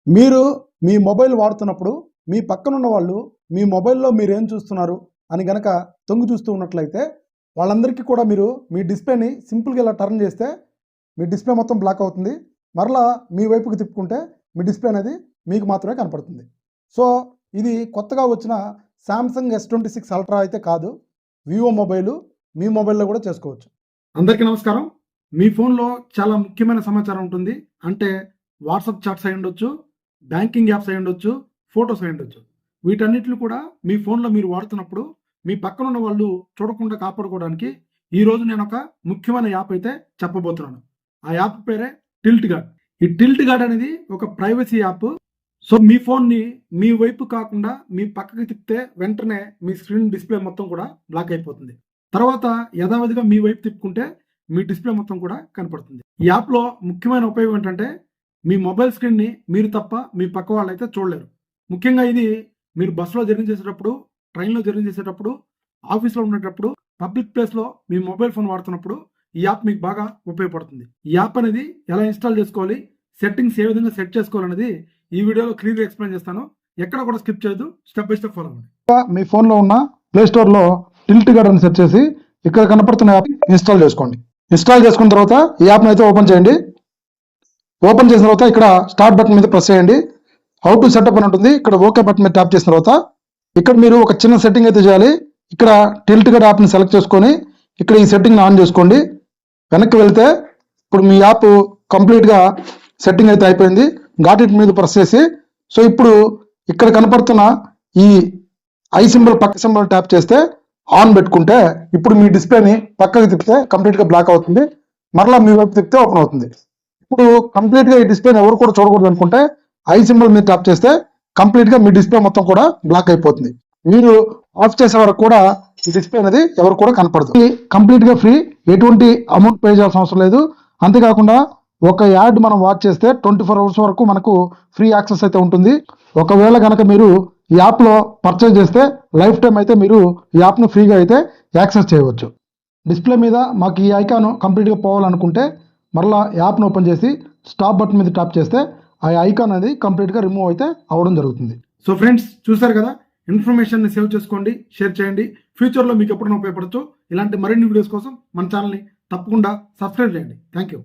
మీరు మీ మొబైల్ వాడుతున్నప్పుడు మీ పక్కనున్న వాళ్ళు మీ మొబైల్‌లో మీరేం చూస్తున్నారు అని గనక తొంగి చూస్తూ ఉన్నట్లయితే వాళ్ళందరికీ కూడా మీరు మీ డిస్‌ప్లేని సింపుల్‌గా ఇలా టర్న్ చేస్తే మీ డిస్‌ప్లే మొత్తం బ్లాక్ అవుతుంది. మరలా మీ వైపుకి తిప్పుకుంటే మీ డిస్‌ప్లే అనేది మీకు మాత్రమే కనపడుతుంది. సో, ఇది కొత్తగా వచ్చిన సామ్‌సంగ్ S26 అల్ట్రా అయితే కాదు. వివో మొబైలు మీ మొబైల్‌లో కూడా చేసుకోవచ్చు. అందరికీ నమస్కారం. మీ ఫోన్‌లో చాలా ముఖ్యమైన సమాచారం ఉంటుంది. అంటే వాట్సాప్ చాట్స్ అయ్యుండొచ్చు, బ్యాంకింగ్ యాప్స్ అయ్యుండొచ్చు, ఫోటోస్ అయ్యుండొచ్చు. వీటన్నిటిని కూడా మీ ఫోన్‌లో మీరు వాడుతున్నప్పుడు మీ పక్కనున్న వాళ్ళు చూడకుండా కాపాడుకోవడానికి ఈరోజు నేనొక ముఖ్యమైన యాప్ అయితే చెప్పబోతున్నాను. ఆ యాప్ పేరే టిల్ట్ గార్డ్. ఈ టిల్ట్ గార్డ్ అనేది ఒక ప్రైవసీ యాప్. సో, మీ ఫోన్‌ని మీ వైపు కాకుండా మీ పక్కకి తిప్పితే వెంటనే మీ స్క్రీన్ డిస్‌ప్లే మొత్తం కూడా బ్లాక్ అయిపోతుంది. తర్వాత యథావిధిగా మీ వైపు తిప్పుకుంటే మీ డిస్‌ప్లే మొత్తం కూడా కనపడుతుంది. ఈ యాప్‌లో ముఖ్యమైన ఉపయోగం ఏంటంటే మీ మొబైల్ స్క్రీన్‌ని మీరు తప్ప మీ పక్క వాళ్ళైతే చూడలేరు. ముఖ్యంగా ఇది మీరు బస్సులో జర్నీ చేసేటప్పుడు, ట్రైన్‌లో జర్నీ చేసేటప్పుడు, ఆఫీస్‌లో ఉండేటప్పుడు, పబ్లిక్ ప్లేస్‌లో మీ మొబైల్ ఫోన్ వాడుతున్నప్పుడు ఈ యాప్ మీకు బాగా ఉపయోగపడుతుంది. ఈ యాప్ అనేది ఎలా ఇన్‌స్టాల్ చేసుకోవాలి, సెట్టింగ్స్ ఏ విధంగా సెట్ చేసుకోవాలనేది ఈ వీడియోలో క్లియర్‌గా ఎక్స్‌ప్లెయిన్ చేస్తాను. ఎక్కడ కూడా స్కిప్ చేయొద్దు. స్టెప్ బై స్టెప్ ఫాలో అవ్వండి. మీ ఫోన్‌లో ఉన్న ప్లే స్టోర్‌లో టిల్ట్ గార్డ్ అని సెర్చ్ చేసి ఇక్కడ కనపడుతున్న యాప్ ఇన్‌స్టాల్ చేసుకోండి. ఇన్‌స్టాల్ చేసుకున్న తర్వాత ఈ యాప్‌ని అయితే ఓపెన్ చేయండి. ఓపెన్ చేసిన తర్వాత ఇక్కడ స్టార్ట్ బటన్ మీద ప్రెస్ చేయండి. హౌ టు సెటప్ అని ఉంటుంది. ఇక్కడ ఓకే బటన్ మీద ట్యాప్ చేసిన తర్వాత ఇక్కడ మీరు ఒక చిన్న సెట్టింగ్ అయితే చేయాలి. ఇక్కడ టిల్ట్ గార్డ్ యాప్ని సెలెక్ట్ చేసుకొని ఇక్కడ ఈ సెట్టింగ్ని ఆన్ చేసుకోండి. వెనక్కి వెళ్తే ఇప్పుడు మీ యాప్ కంప్లీట్గా సెట్టింగ్ అయితే అయిపోయింది. ఘాట్ ఇట్ మీద ప్రెస్ చేసి సో ఇప్పుడు ఇక్కడ కనపడుతున్న ఈ ఐ సింబల్ పక్క సింబల్ ట్యాప్ చేస్తే ఆన్ పెట్టుకుంటే ఇప్పుడు మీ డిస్ప్లేని పక్కకి తిప్పితే కంప్లీట్గా బ్లాక్ అవుతుంది. మరలా మీ వైపు తిప్పితే ఓపెన్ అవుతుంది. ఇప్పుడు కంప్లీట్గా ఈ డిస్ప్లేని ఎవరు కూడా చూడకూడదు అనుకుంటే ఐ సింబల్ మీద ట్యాప్ చేస్తే కంప్లీట్గా మీ డిస్ప్లే మొత్తం కూడా బ్లాక్ అయిపోతుంది. మీరు ఆఫ్ చేసే వరకు కూడా ఈ డిస్ప్లే అనేది ఎవరు కూడా కనపడదు. ఇది కంప్లీట్గా ఫ్రీ, ఎటువంటి అమౌంట్ పే చేయాల్సిన అవసరం లేదు. అంతేకాకుండా ఒక యాడ్ మనం వాచ్ చేస్తే 24 అవర్స్ వరకు మనకు ఫ్రీ యాక్సెస్ అయితే ఉంటుంది. ఒకవేళ కనుక మీరు ఈ యాప్లో పర్చేజ్ చేస్తే లైఫ్ టైం అయితే మీరు ఈ యాప్ను ఫ్రీగా అయితే యాక్సెస్ చేయవచ్చు. డిస్ప్లే మీద మాకు ఈ ఐకాన్ కంప్లీట్గా పోవాలనుకుంటే మరలా యాప్ను ఓపెన్ చేసి స్టాప్ బటన్ మీద ట్యాప్ చేస్తే ఆ ఐకాన్ అనేది కంప్లీట్గా రిమూవ్ అయితే అవ్వడం జరుగుతుంది. సో ఫ్రెండ్స్, చూసారు కదా, ఇన్ఫర్మేషన్ని సేవ్ చేసుకోండి, షేర్ చేయండి. ఫ్యూచర్లో మీకు ఎప్పుడైనా ఉపయోగపడచ్చు. ఇలాంటి మరిన్ని వీడియోస్ కోసం మన ఛానల్ని తప్పకుండా సబ్స్క్రైబ్ చేయండి. Thank you.